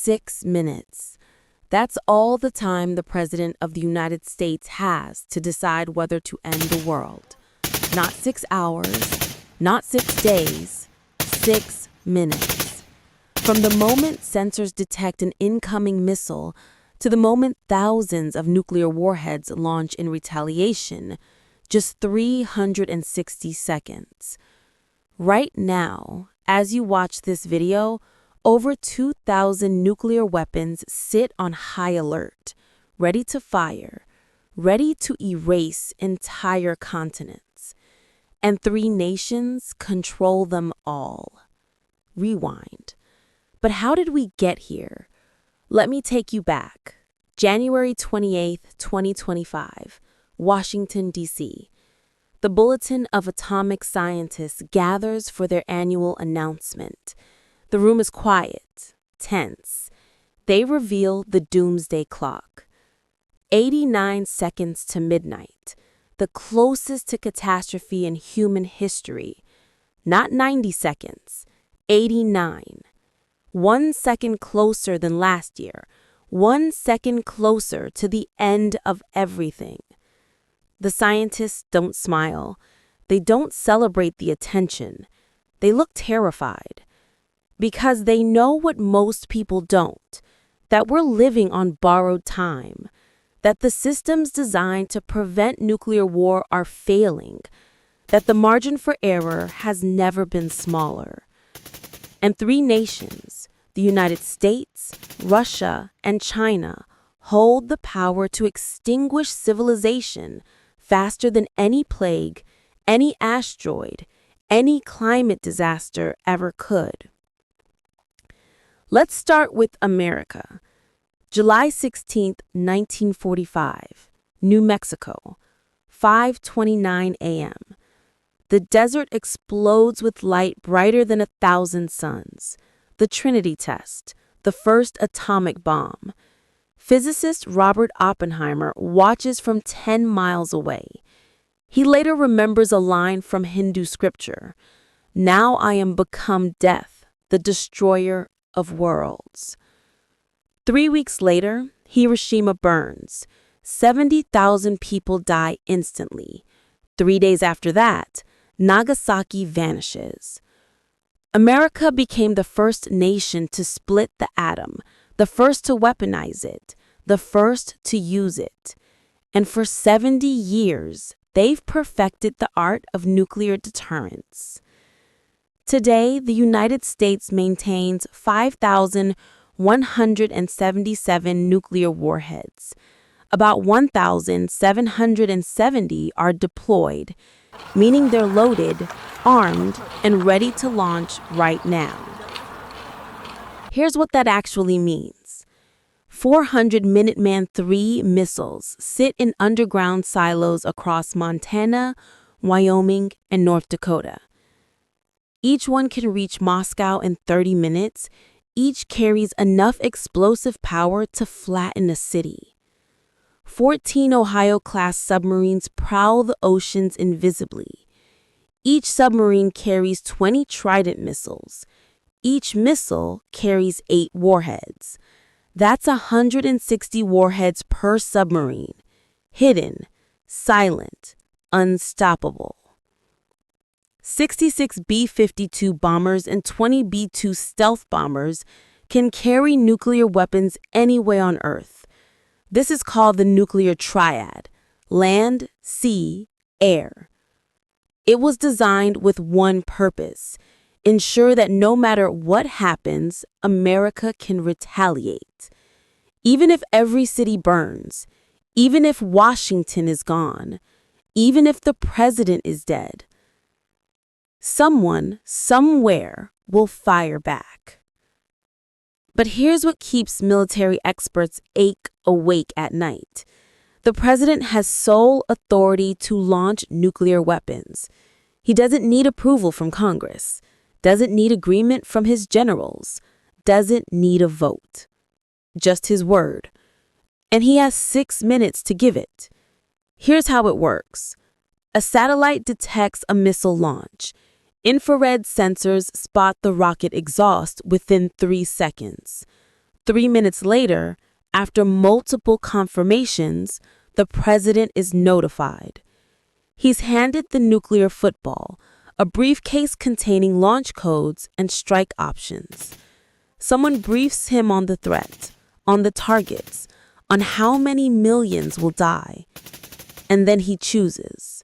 6 minutes. That's all the time the President of the United States has to decide whether to end the world. Not 6 hours, not 6 days, 6 minutes. From the moment sensors detect an incoming missile to the moment thousands of nuclear warheads launch in retaliation, just 360 seconds. Right now, as you watch this video, over 2,000 nuclear weapons sit on high alert, ready to fire, ready to erase entire continents. And 3 nations control them all. Rewind. But how did we get here? Let me take you back. January 28, 2025, Washington, D.C. The Bulletin of Atomic Scientists gathers for their annual announcement. The room is quiet, tense. They reveal the doomsday clock. 89 seconds to midnight, the closest to catastrophe in human history. Not 90 seconds, 89. 1 second closer than last year, 1 second closer to the end of everything. The scientists don't smile. They don't celebrate the attention. They look terrified. Because they know what most people don't, that we're living on borrowed time, that the systems designed to prevent nuclear war are failing, that the margin for error has never been smaller. And 3 nations, the United States, Russia, and China, hold the power to extinguish civilization faster than any plague, any asteroid, any climate disaster ever could. Let's start with America. July 16, 1945, New Mexico, 5:29 a.m. The desert explodes with light brighter than 1,000 suns. The Trinity test, the first atomic bomb. Physicist Robert Oppenheimer watches from 10 miles away. He later remembers a line from Hindu scripture, "Now I am become death, the destroyer of worlds." 3 weeks later, Hiroshima burns. 70,000 people die instantly. 3 days after that, Nagasaki vanishes. America became the first nation to split the atom, the first to weaponize it, the first to use it. And for 70 years, they've perfected the art of nuclear deterrence. Today, the United States maintains 5,177 nuclear warheads. About 1,770 are deployed, meaning they're loaded, armed, and ready to launch right now. Here's what that actually means. 400 Minuteman III missiles sit in underground silos across Montana, Wyoming, and North Dakota. Each one can reach Moscow in 30 minutes. Each carries enough explosive power to flatten a city. 14 Ohio-class submarines prowl the oceans invisibly. Each submarine carries 20 Trident missiles. Each missile carries 8 warheads. That's 160 warheads per submarine. Hidden, silent, unstoppable. 66 B-52 bombers and 20 B-2 stealth bombers can carry nuclear weapons anywhere on Earth. This is called the nuclear triad: land, sea, air. It was designed with one purpose: ensure that no matter what happens, America can retaliate. Even if every city burns, even if Washington is gone, even if the president is dead, someone, somewhere, will fire back. But here's what keeps military experts awake at night. The president has sole authority to launch nuclear weapons. He doesn't need approval from Congress, doesn't need agreement from his generals, doesn't need a vote. Just his word. And he has 6 minutes to give it. Here's how it works. A satellite detects a missile launch. Infrared sensors spot the rocket exhaust within 3 seconds. 3 minutes later, after multiple confirmations, the president is notified. He's handed the nuclear football, a briefcase containing launch codes and strike options. Someone briefs him on the threat, on the targets, on how many millions will die. And then he chooses.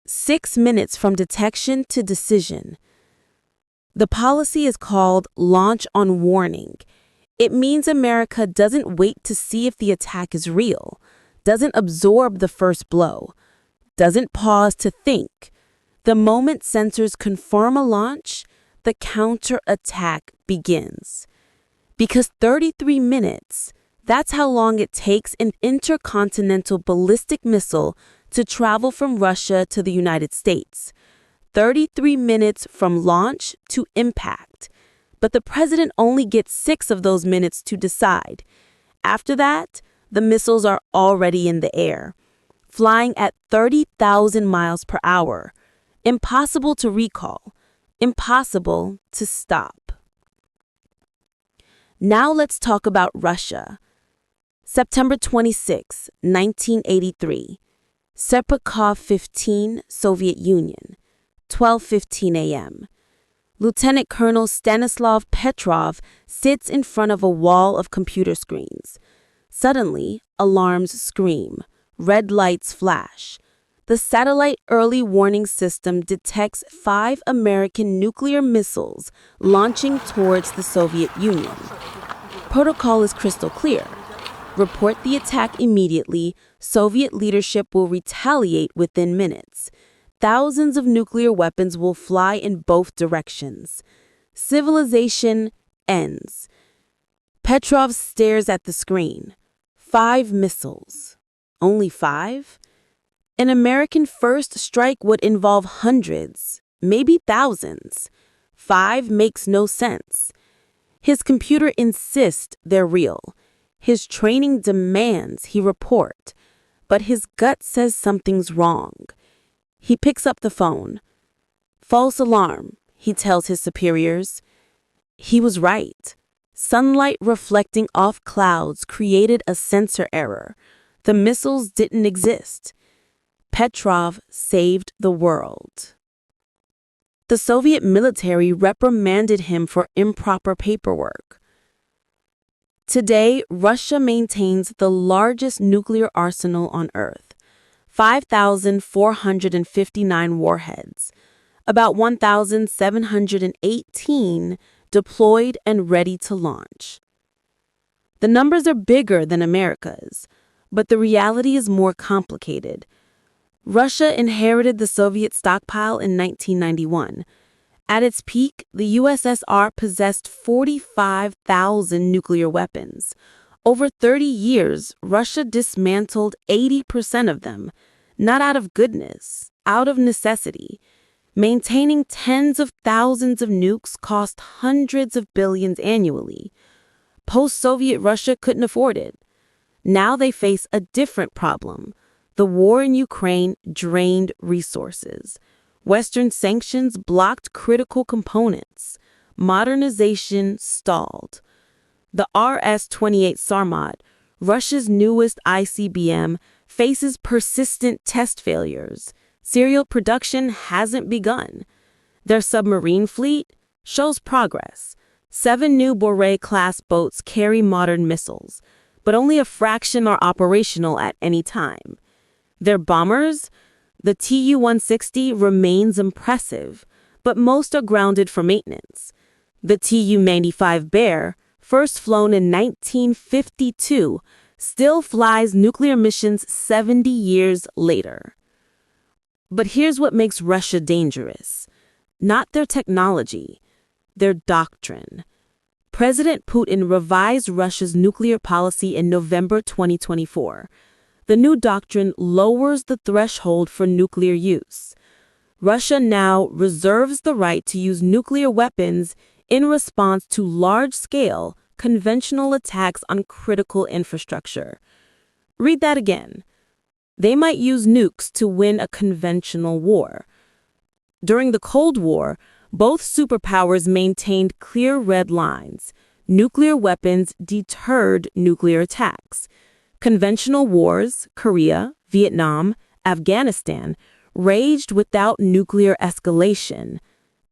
6 minutes from detection to decision. The policy is called launch on warning. It means America doesn't wait to see if the attack is real, doesn't absorb the first blow, doesn't pause to think. The moment sensors confirm a launch, the counterattack begins. Because 33 minutes, that's how long it takes an intercontinental ballistic missile to travel from Russia to the United States. 33 minutes from launch to impact. But the president only gets 6 of those minutes to decide. After that, the missiles are already in the air, flying at 30,000 miles per hour. Impossible to recall, impossible to stop. Now let's talk about Russia. September 26, 1983. Serpukhov 15, Soviet Union, 12:15 a.m. Lieutenant Colonel Stanislav Petrov sits in front of a wall of computer screens. Suddenly, alarms scream. Red lights flash. The satellite early warning system detects 5 American nuclear missiles launching towards the Soviet Union. Protocol is crystal clear. Report the attack immediately. Soviet leadership will retaliate within minutes. Thousands of nuclear weapons will fly in both directions. Civilization ends. Petrov stares at the screen. 5 missiles. Only 5? An American first strike would involve hundreds, maybe thousands. 5 makes no sense. His computer insists they're real. His training demands he report. But his gut says something's wrong. He picks up the phone. False alarm, he tells his superiors. He was right. Sunlight reflecting off clouds created a sensor error. The missiles didn't exist. Petrov saved the world. The Soviet military reprimanded him for improper paperwork. Today, Russia maintains the largest nuclear arsenal on Earth, 5,459 warheads, about 1,718 deployed and ready to launch. The numbers are bigger than America's, but the reality is more complicated. Russia inherited the Soviet stockpile in 1991. At its peak, the USSR possessed 45,000 nuclear weapons. Over 30 years, Russia dismantled 80% of them, not out of goodness, out of necessity. Maintaining tens of thousands of nukes cost hundreds of billions annually. Post-Soviet Russia couldn't afford it. Now they face a different problem. The war in Ukraine drained resources. Western sanctions blocked critical components. Modernization stalled. The RS-28 Sarmat, Russia's newest ICBM, faces persistent test failures. Serial production hasn't begun. Their submarine fleet shows progress. 7 new Borei-class boats carry modern missiles, but only a fraction are operational at any time. Their bombers, the Tu-160, remains impressive, but most are grounded for maintenance. The Tu-95 Bear, first flown in 1952, still flies nuclear missions 70 years later. But here's what makes Russia dangerous. Not their technology, their doctrine. President Putin revised Russia's nuclear policy in November 2024. The new doctrine lowers the threshold for nuclear use. Russia now reserves the right to use nuclear weapons in response to large-scale, conventional attacks on critical infrastructure. Read that again. They might use nukes to win a conventional war. During the Cold War, both superpowers maintained clear red lines. nuclear weapons deterred nuclear attacks. Conventional wars, Korea, Vietnam, Afghanistan, raged without nuclear escalation.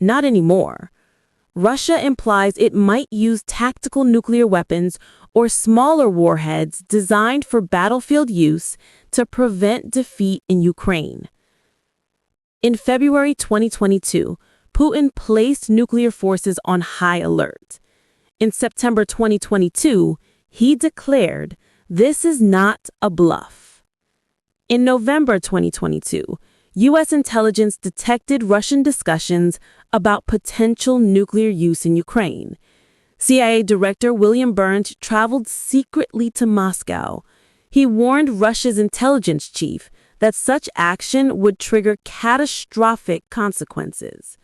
Not anymore. Russia implies it might use tactical nuclear weapons or smaller warheads designed for battlefield use to prevent defeat in Ukraine. In February 2022, Putin placed nuclear forces on high alert. In September 2022, he declared, "This is not a bluff." In November 2022, U.S. intelligence detected Russian discussions about potential nuclear use in Ukraine. CIA Director William Burns traveled secretly to Moscow. He warned Russia's intelligence chief that such action would trigger catastrophic consequences.